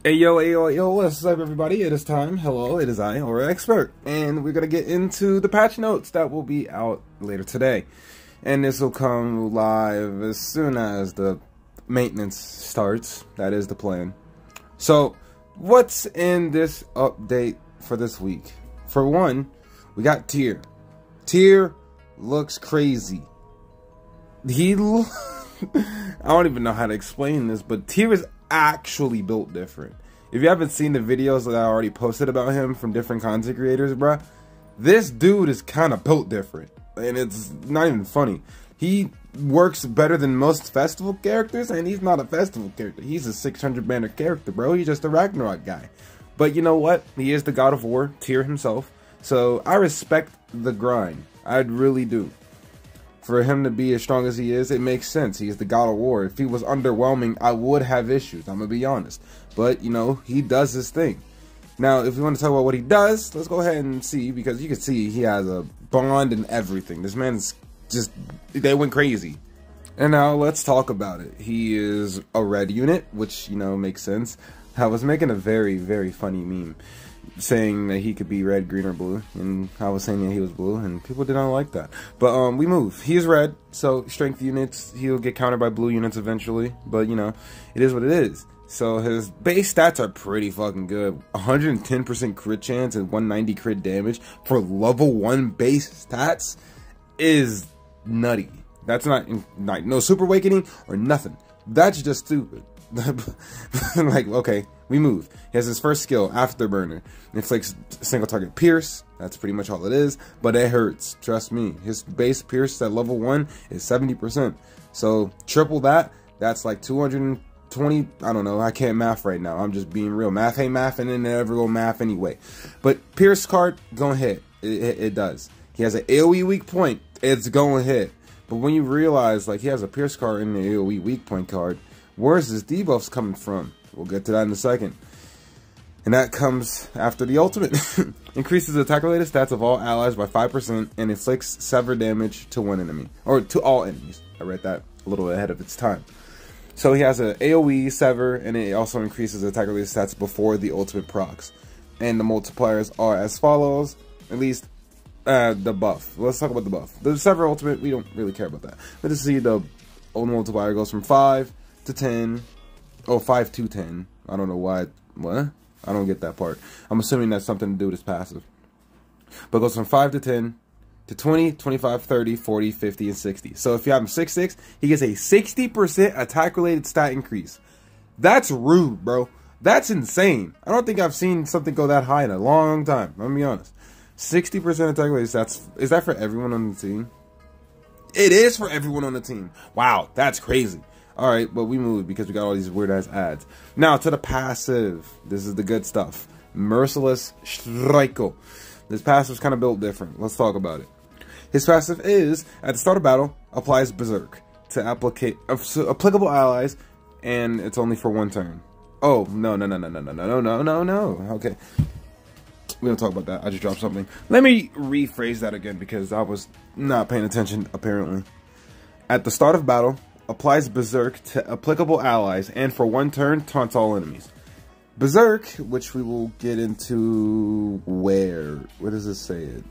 Hey yo, hey yo, yo, what's up everybody? It is time. Hello, it is I, or Expert, and we're gonna get into the patch notes that will be out later today. And this will come live as soon as the maintenance starts. That is the plan. So, what's in this update for this week? For one, we got Tyr. Tyr looks crazy. I don't even know how to explain this, but Tyr is actually built different. If you haven't seen the videos that I already posted about him from different content creators, bruh, this dude is kind of built different, and it's not even funny. He works better than most festival characters, and he's not a festival character. He's a 600 banner character, bro. He's just a Ragnarok guy. But you know what? He is the God of War, Tyr himself. So I respect the grind. I really do. For him to be as strong as he is, it makes sense. He is the God of War. If he was underwhelming, I would have issues. I'm going to be honest. But, you know, he does his thing. Now, if we want to talk about what he does, let's go ahead and see. Because you can see he has a bond and everything. This man's just, they went crazy. And now let's talk about it. He is a red unit, which, you know, makes sense. I was making a very, very funny meme saying that he could be red, green, or blue, and I was saying that he was blue, and people did not like that. But we move. He is red, so strength units, he'll get countered by blue units eventually, but you know, it is what it is. So his base stats are pretty fucking good. 110% crit chance and 190 crit damage for level 1 base stats is nutty. That's not no super awakening or nothing. That's just stupid. Like, okay, we move. He has his first skill, Afterburner. Inflicts single target pierce. That's pretty much all it is, but it hurts. Trust me. His base pierce at level 1 is 70%. So triple that, that's like 220. I don't know. I can't math right now. I'm just being real. Math ain't math, and it never go math anyway. But pierce card, gonna hit. It does. He has an AoE weak point. It's gonna hit. But when you realize, like, he has a pierce card and an AoE weak point card, where's his debuffs coming from? We'll get to that in a second. And that comes after the ultimate. Increases the attack related stats of all allies by 5% and inflicts sever damage to one enemy. Or to all enemies. I read that a little ahead of its time. So he has an AoE, sever, and it also increases the attack related stats before the ultimate procs. And the multipliers are as follows. At least the buff. Let's talk about the buff. The sever ultimate, we don't really care about that. Let's see, the old multiplier goes from 5 to 10. Oh, 5 to 10. I don't know why. What? I don't get that part. I'm assuming that's something to do with his passive. But it goes from 5 to 10 to 20, 25, 30, 40, 50, and 60. So if you have him 6'6", he gets a 60% attack-related stat increase. That's rude, bro. That's insane. I don't think I've seen something go that high in a long time. I'm gonna be honest. 60% attack-related stats. Is that for everyone on the team? It is for everyone on the team. Wow, that's crazy. Alright, but we moved because we got all these weird-ass ads. Now, to the passive. This is the good stuff. Merciless Strike. This passive's kind of built different. Let's talk about it. His passive is, at the start of battle, applies Berserk to applicable allies, and it's only for 1 turn. Oh, no. Okay. We don't talk about that. I just dropped something. Let me rephrase that again because I was not paying attention, apparently. At the start of battle, applies Berserk to applicable allies, and for 1 turn, taunts all enemies. Berserk, which we will get into where does this say it?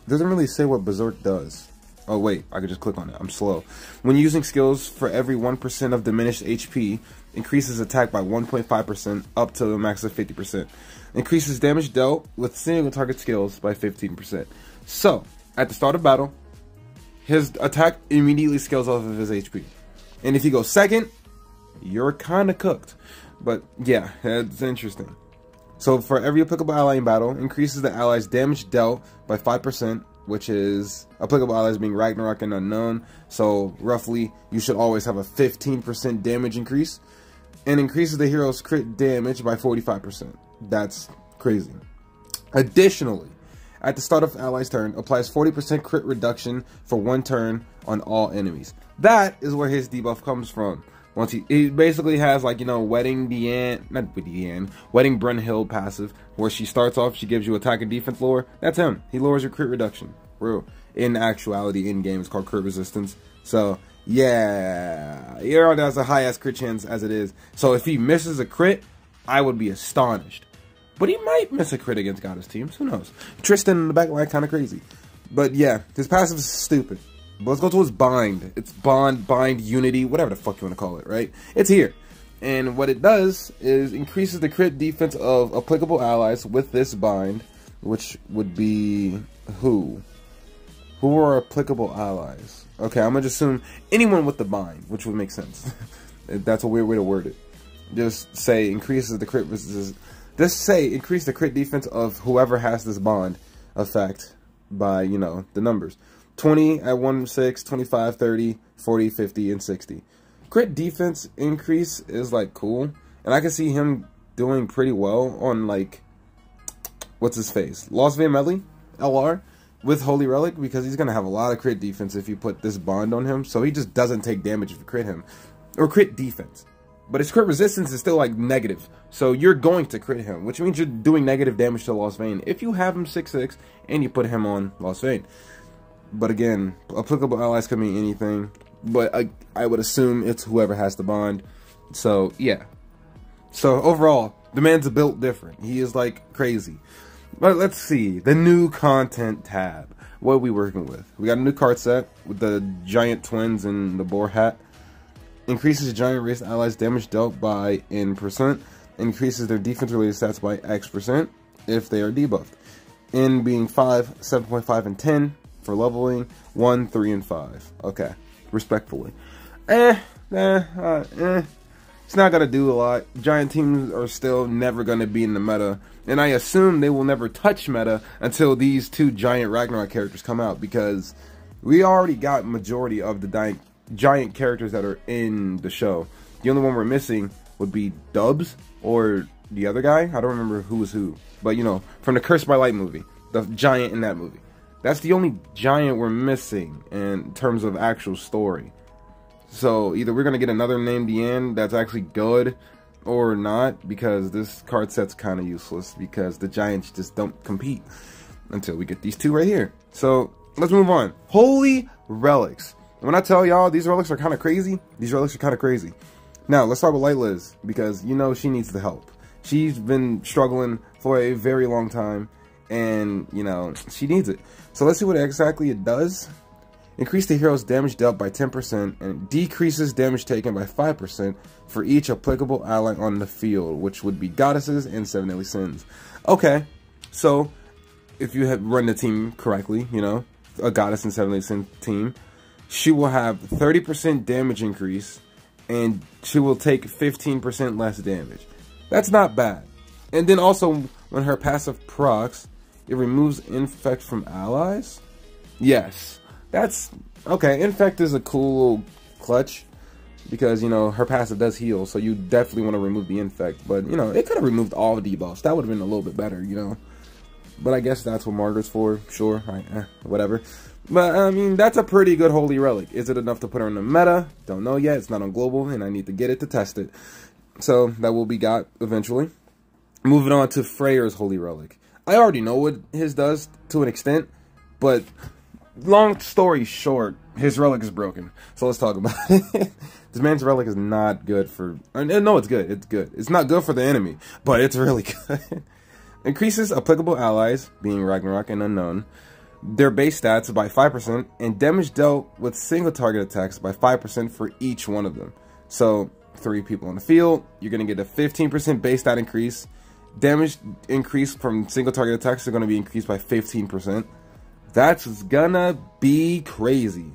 Doesn't really say what Berserk does. Oh wait, I could just click on it. I'm slow. When using skills, for every 1% of diminished HP, increases attack by 1.5% up to a max of 50%. Increases damage dealt with single target skills by 15%. So, at the start of battle, his attack immediately scales off of his HP. And if he goes second, you're kind of cooked. But yeah, that's interesting. So for every applicable ally in battle, increases the ally's damage dealt by 5%, which is applicable allies being Ragnarok and Unknown. So roughly, you should always have a 15% damage increase. And increases the hero's crit damage by 45%. That's crazy. Additionally, at the start of ally's turn, applies 40% crit reduction for 1 turn on all enemies. That is where his debuff comes from. Once he basically has, like, you know, Wedding Brunhild passive, where she starts off, she gives you attack and defense lower. That's him. He lowers your crit reduction. Real. In actuality, in game, it's called crit resistance. So Yeah, he already has a high ass crit chance as it is. So if he misses a crit, I would be astonished. But he might miss a crit against Goddess teams. Who knows? Tristan in the back line, kind of crazy. But yeah, his passive is stupid. But let's go to his bind. It's bond, bind, unity, whatever the fuck you want to call it, right? It's here. And what it does is increases the crit defense of applicable allies with this bind, which would be who? Who are applicable allies? Okay, I'm going to assume anyone with the bind, which would make sense. That's a weird way to word it. Just say increases the crit resistance. Just say increase the crit defense of whoever has this bond effect by, you know, the numbers. 20 at 1, 6, 25, 30, 40, 50, and 60. Crit defense increase is, like, cool. And I can see him doing pretty well on, like, what's his face? Lost Van Medley, LR, with Holy Relic, because he's going to have a lot of crit defense if you put this bond on him. So he just doesn't take damage if you crit him. Or crit defense. But his crit resistance is still, like, negative. So you're going to crit him, which means you're doing negative damage to Lost Vein if you have him 6/6 and you put him on Lost Vein. But again, applicable allies can mean anything. But I would assume it's whoever has the bond. So, yeah. So, overall, the man's built different. He is, like, crazy. But let's see. The new content tab. What are we working with? We got a new card set with the giant twins and the boar hat. Increases giant race allies damage dealt by in %. Increases their defense related stats by X% if they are debuffed. In being 5, 7.5, and 10 for leveling. 1, 3, and 5. Okay. Respectfully. It's not going to do a lot. Giant teams are still never going to be in the meta. And I assume they will never touch meta until these two giant Ragnarok characters come out. Because we already got majority of the giant characters that are in the show. The only one we're missing would be Dubs or the other guy. I don't remember who was who. But, you know, from the Cursed by Light movie. The giant in that movie. That's the only giant we're missing in terms of actual story. So either we're going to get another name the end that's actually good or not, because this card set's kind of useless because the giants just don't compete until we get these two right here. So let's move on. Holy Relics. When I tell y'all these relics are kind of crazy, these relics are kind of crazy. Now let's start with Light Liz, because you know she needs the help. She's been struggling for a very long time. And, you know, she needs it. So let's see what exactly it does. Increase the hero's damage dealt by 10% and decreases damage taken by 5% for each applicable ally on the field, which would be goddesses and 7 deadly sins. Okay, so if you have run the team correctly, you know, a goddess and 7 deadly sin team, she will have 30% damage increase and she will take 15% less damage. That's not bad. And then also, when her passive procs, it removes infect from allies? Yes. That's okay. Infect is a cool little clutch because, you know, her passive does heal, so you definitely want to remove the infect. But, you know, it could have removed all the debuffs. That would have been a little bit better, you know. But I guess that's what Margaret's for. Sure. Whatever. But, I mean, that's a pretty good Holy Relic. Is it enough to put her in the meta? Don't know yet. It's not on global, and I need to get it to test it. So, that will be got eventually. Moving on to Freyr's Holy Relic. I already know what his does to an extent, but long story short, his relic is broken. So let's talk about it. This man's relic is not good for... No, it's good. It's good. It's not good for the enemy, but it's really good. Increases applicable allies, being Ragnarok and Unknown, their base stats by 5%, and damage dealt with single target attacks by 5% for each one of them. So, 3 people on the field, you're going to get a 15% base stat increase. Damage increase from single target attacks are going to be increased by 15%. That's gonna be crazy.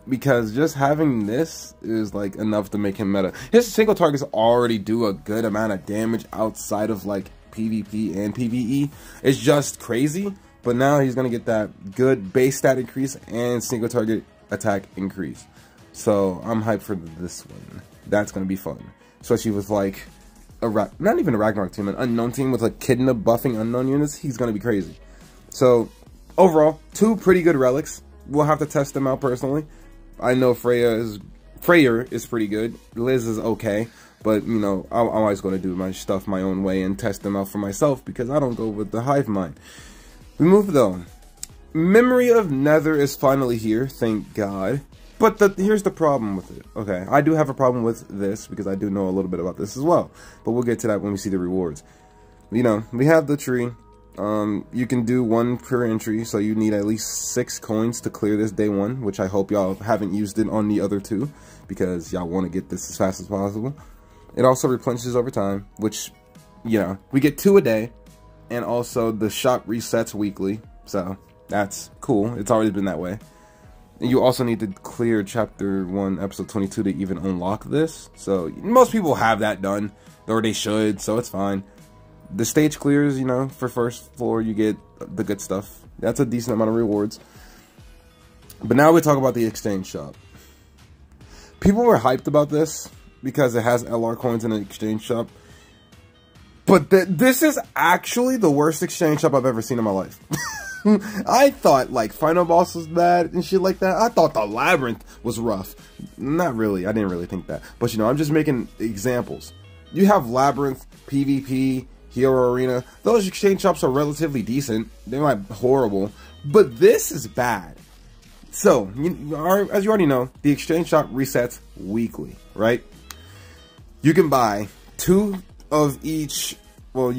Because just having this is like enough to make him meta. His single targets already do a good amount of damage outside of like PvP and PvE. It's just crazy. But now he's going to get that good base stat increase and single target attack increase. So I'm hyped for this one. That's going to be fun. Especially with like... not even a Ragnarok team, an unknown team with Echidna buffing unknown units. He's going to be crazy. So, overall, 2 pretty good relics. We'll have to test them out personally. I know Freyr is pretty good. Liz is okay. But, you know, I'm always going to do my stuff my own way and test them out for myself because I don't go with the hive mind. We move though. Memory of Nether is finally here, thank God. But here's the problem with it. Okay, I do have a problem with this because I do know a little bit about this as well. But we'll get to that when we see the rewards. You know, we have the tree. You can do 1 per entry, so you need at least 6 coins to clear this day 1, which I hope y'all haven't used it on the other 2 because y'all want to get this as fast as possible. It also replenishes over time, which, you know, we get 2 a day, and also the shop resets weekly, so that's cool. It's always been that way. And you also need to clear chapter 1, episode 22 to even unlock this, so most people have that done, or they should, so it's fine. The stage clears, you know, for first floor, you get the good stuff. That's a decent amount of rewards. But now we talk about the exchange shop. People were hyped about this because it has LR coins in the exchange shop. But this is actually the worst exchange shop I've ever seen in my life. I thought, like, Final Boss was bad and shit like that. I thought the Labyrinth was rough. Not really. I didn't really think that. But, you know, I'm just making examples. You have Labyrinth, PvP, Hero Arena. Those exchange shops are relatively decent. They're not horrible. But this is bad. So, as you already know, the exchange shop resets weekly, right? You can buy 2 of each. Well,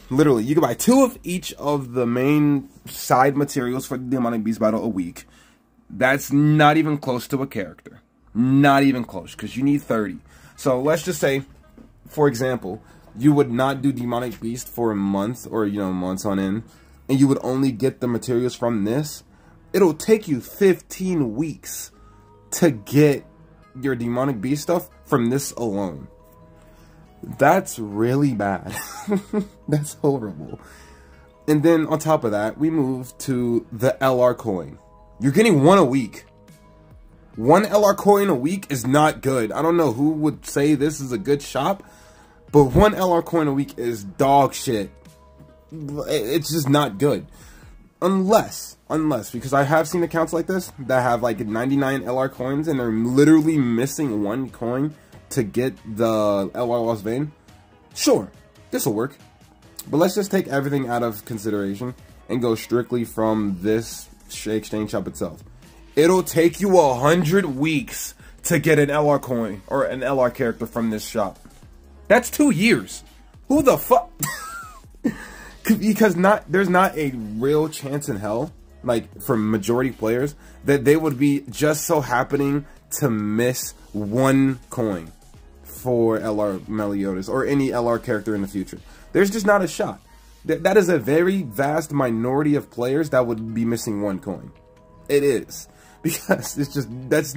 literally, you can buy 2 of each of the main side materials for the Demonic Beast Battle a week. That's not even close to a character. Not even close, because you need 30. So, let's just say, for example, you would not do Demonic Beast for a month or, you know, months on end, and you would only get the materials from this. It'll take you 15 weeks to get your Demonic Beast stuff from this alone. That's really bad. That's horrible. And then on top of that, we move to the LR coin. You're getting 1 a week. 1 LR coin a week is not good. I don't know who would say this is a good shop, but 1 LR coin a week is dog shit. It's just not good. Unless, because I have seen accounts like this that have like 99 LR coins and they're literally missing 1 coin to get the LR Lost Vein. Sure, this will work. But let's just take everything out of consideration and go strictly from this exchange shop itself. It'll take you 100 weeks to get an LR coin or an LR character from this shop. That's 2 years. Who the fuck? Because there's not a real chance in hell, like for majority players, that they would be just so happening to miss 1 coin for LR Meliodas or any LR character in the future. There's just not a shot. That is a very vast minority of players that would be missing 1 coin. It is. Because it's just, it's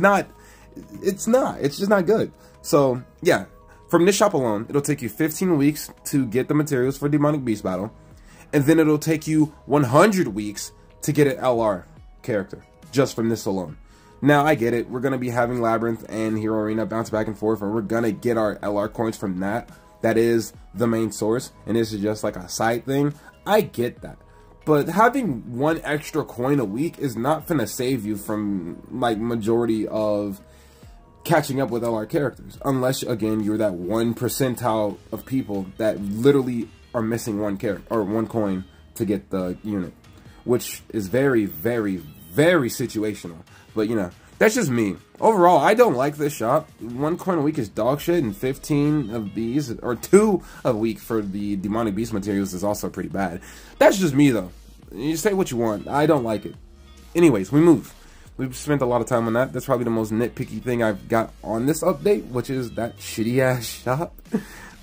just not good. So, yeah. From this shop alone, it'll take you 15 weeks to get the materials for Demonic Beast Battle. And then it'll take you 100 weeks to get an LR character. Just from this alone. Now, I get it. We're going to be having Labyrinth and Hero Arena bounce back and forth. And we're going to get our LR coins from that. That is the main source. And this is just like a side thing. I get that. But having 1 extra coin a week is not finna save you from, like, majority of catching up with LR characters. Unless, again, you're that 1 percentile of people that literally are missing 1 character or 1 coin to get the unit. Which is very, very, very situational. But, you know, that's just me. Overall, I don't like this shop. 1 coin a week is dog shit, and 15 of these, or 2 a week for the Demonic Beast materials is also pretty bad. That's just me, though. You say what you want. I don't like it. Anyways, we move. We've spent a lot of time on that. That's probably the most nitpicky thing I've got on this update, which is that shitty-ass shop.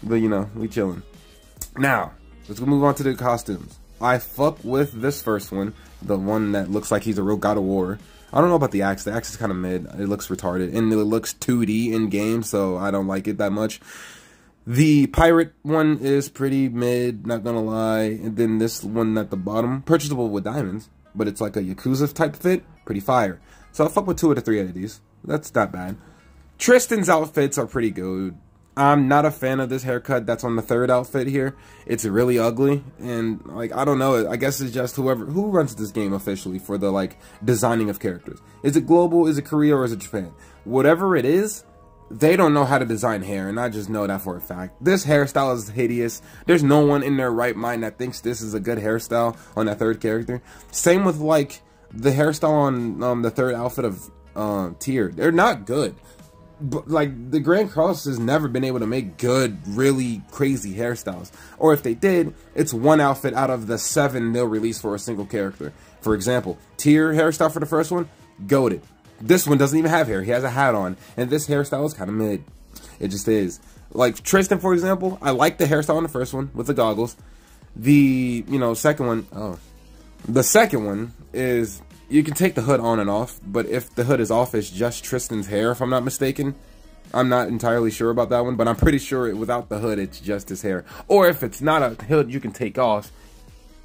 But, you know, we chilling. Now, let's go move on to the costumes. I fuck with this first one, the one that looks like he's a real God of War. I don't know about the axe. The axe is kind of mid. It looks retarded. And it looks 2D in-game, so I don't like it that much. The pirate one is pretty mid, not gonna lie. And then this one at the bottom, purchasable with diamonds, but it's like a Yakuza type fit, pretty fire. So I'll fuck with 2 out of 3 of these. That's not bad. Tristan's outfits are pretty good. I'm not a fan of this haircut that's on the 3rd outfit here. It's really ugly, and like, I don't know, I guess it's just who runs this game officially for the like designing of characters. Is it global, is it Korea, or is it Japan? Whatever it is, they don't know how to design hair, and I just know that for a fact. This hairstyle is hideous. There's no one in their right mind that thinks this is a good hairstyle on that 3rd character. Same with like the hairstyle on the 3rd outfit of tier. They're not good. But like the Grandcross has never been able to make good, really crazy hairstyles. Or if they did, it's one outfit out of the 7 they'll release for a single character. For example, tier hairstyle for the first one, goated. This one doesn't even have hair. He has a hat on, and this hairstyle is kind of mid. It just is. Like Tristan, for example, I like the hairstyle on the first one with the goggles. The second one, the second one is. You can take the hood on and off, but if the hood is off, it's just Tristan's hair, if I'm not mistaken. I'm not entirely sure about that one, but I'm pretty sure without the hood, it's just his hair. Or if it's not a hood you can take off,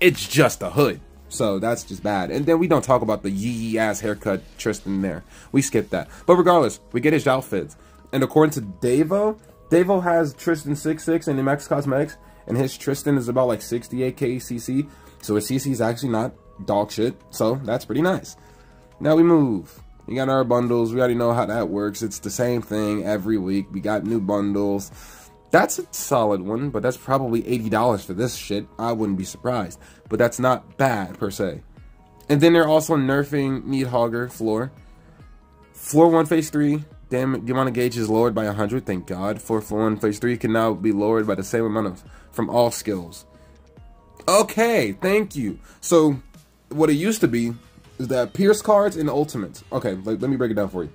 it's just a hood. So that's just bad. And then we don't talk about the yee-ass haircut Tristan there. We skip that. But regardless, we get his outfits. And according to Davo, Davo has Tristan 6'6" in the Max Cosmetics, and his Tristan is about like 68k CC. So his CC is actually not dog shit, so that's pretty nice. Now we move. We got our bundles. We already know how that works. It's the same thing every week. We got new bundles. That's a solid one, but that's probably $80 for this shit. I wouldn't be surprised, but that's not bad per se. And then they're also nerfing Needhogger Floor. Floor 1 Phase 3, the amount of gauge is lowered by 100, thank God. Floor 1 Phase 3 can now be lowered by the same amount from all skills. Okay, thank you. So what it used to be is that Pierce cards and ultimates. Okay, let me break it down for you.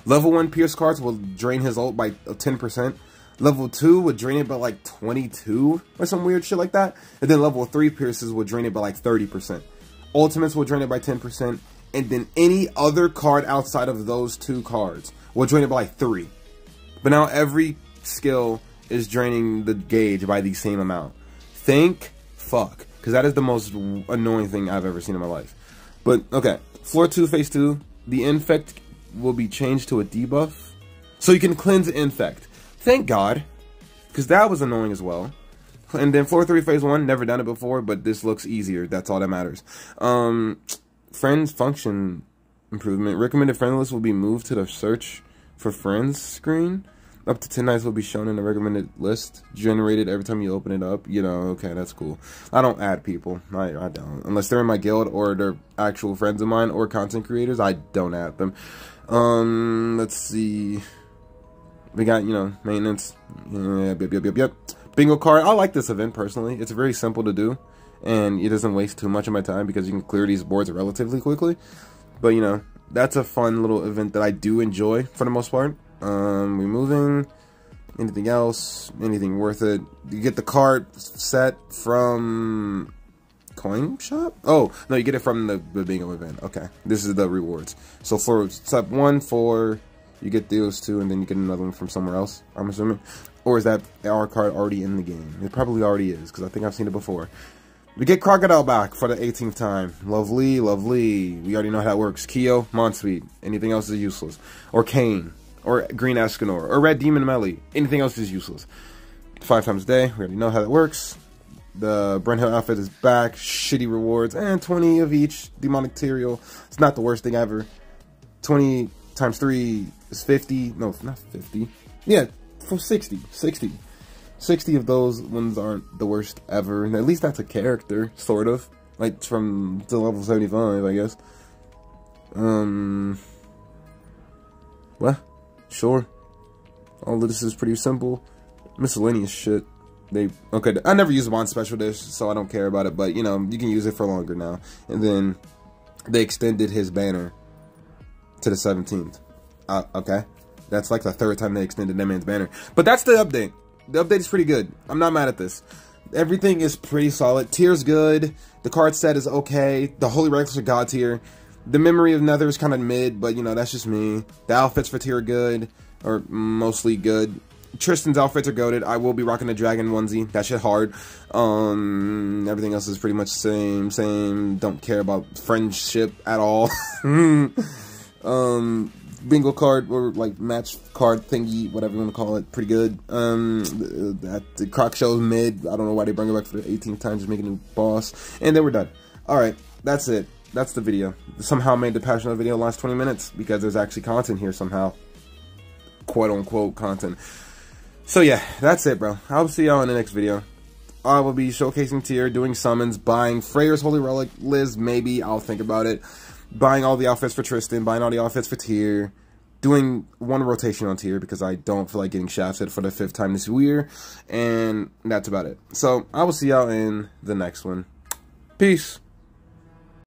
Level 1 Pierce cards will drain his ult by 10%. Level 2 would drain it by like 22 or some weird shit like that. And then level 3 Pierces would drain it by like 30%. Ultimates will drain it by 10%. And then any other card outside of those 2 cards will drain it by like 3. But now every skill is draining the gauge by the same amount. Thank fuck. Because that is the most annoying thing I've ever seen in my life. But, okay. Floor 2, Phase 2. The Infect will be changed to a debuff. So you can cleanse Infect. Thank God. Because that was annoying as well. And then Floor 3, Phase 1. Never done it before, but this looks easier. That's all that matters. Friends function improvement. Recommended friend list will be moved to the search for friends screen. Up to 10 nights will be shown in the recommended list, generated every time you open it up. You know, okay, that's cool. I don't add people. I don't. Unless they're in my guild or they're actual friends of mine or content creators, I don't add them. Let's see. We got, maintenance. Yep. Bingo card. I like this event, personally. It's very simple to do, and it doesn't waste too much of my time because you can clear these boards relatively quickly. But, that's a fun little event that I do enjoy for the most part. Removing anything else, anything worth it. You get the card set from coin shop. Oh no, you get it from the bingo event. Okay, this is the rewards. So for step 1, 4, you get those 2, and then you get another one from somewhere else, I'm assuming. Or is that our card already in the game? It probably already is, because I think I've seen it before. We get Crocodile back for the 18th time. Lovely, lovely. We already know how that works. Kyo, Monsweet. Anything else is useless. Or Kane. Or Green Escanor. Or Red Demon Melee. Anything else is useless. 5 times a day. We already know how that works. The Brent Hill outfit is back. Shitty rewards. And 20 of each demonic material. It's not the worst thing ever. 20 times 3 is 50. No, not 50. Yeah, for 60. 60 of those ones aren't the worst ever. And at least that's a character, sort of. Like, from to level 75, I guess. What? Sure. All of this is pretty simple. Miscellaneous shit. Okay, I never use them on special dish, so I don't care about it. But, you can use it for longer now. And then they extended his banner to the 17th. Okay. That's like the 3rd time they extended that man's banner. But that's the update. The update is pretty good. I'm not mad at this. Everything is pretty solid. Tier's good. The card set is okay. The Holy Relics are god tier. The Memory of Nether is kind of mid, but, that's just me. The outfits for tier are good. Or mostly good. Tristan's outfits are goated. I will be rocking the dragon onesie. That shit hard. Everything else is pretty much the same. Don't care about friendship at all. Bingo card, or like match card thingy, whatever you want to call it, pretty good. The Croc Show's mid. I don't know why they bring it back for the 18th time, just make a new boss. And then we're done. Alright, that's it. That's the video. Somehow made the Passionate video last 20 minutes, because there's actually content here somehow. Quote-unquote content. So yeah, that's it, bro. I'll see y'all in the next video. I will be showcasing tier, doing summons, buying Freyr's Holy Relic, Liz, maybe. I'll think about it. buying all the outfits for Tristan, buying all the outfits for Tyr, doing one rotation on Tyr because I don't feel like getting shafted for the 5th time this year, and that's about it. So I will see y'all in the next one. Peace.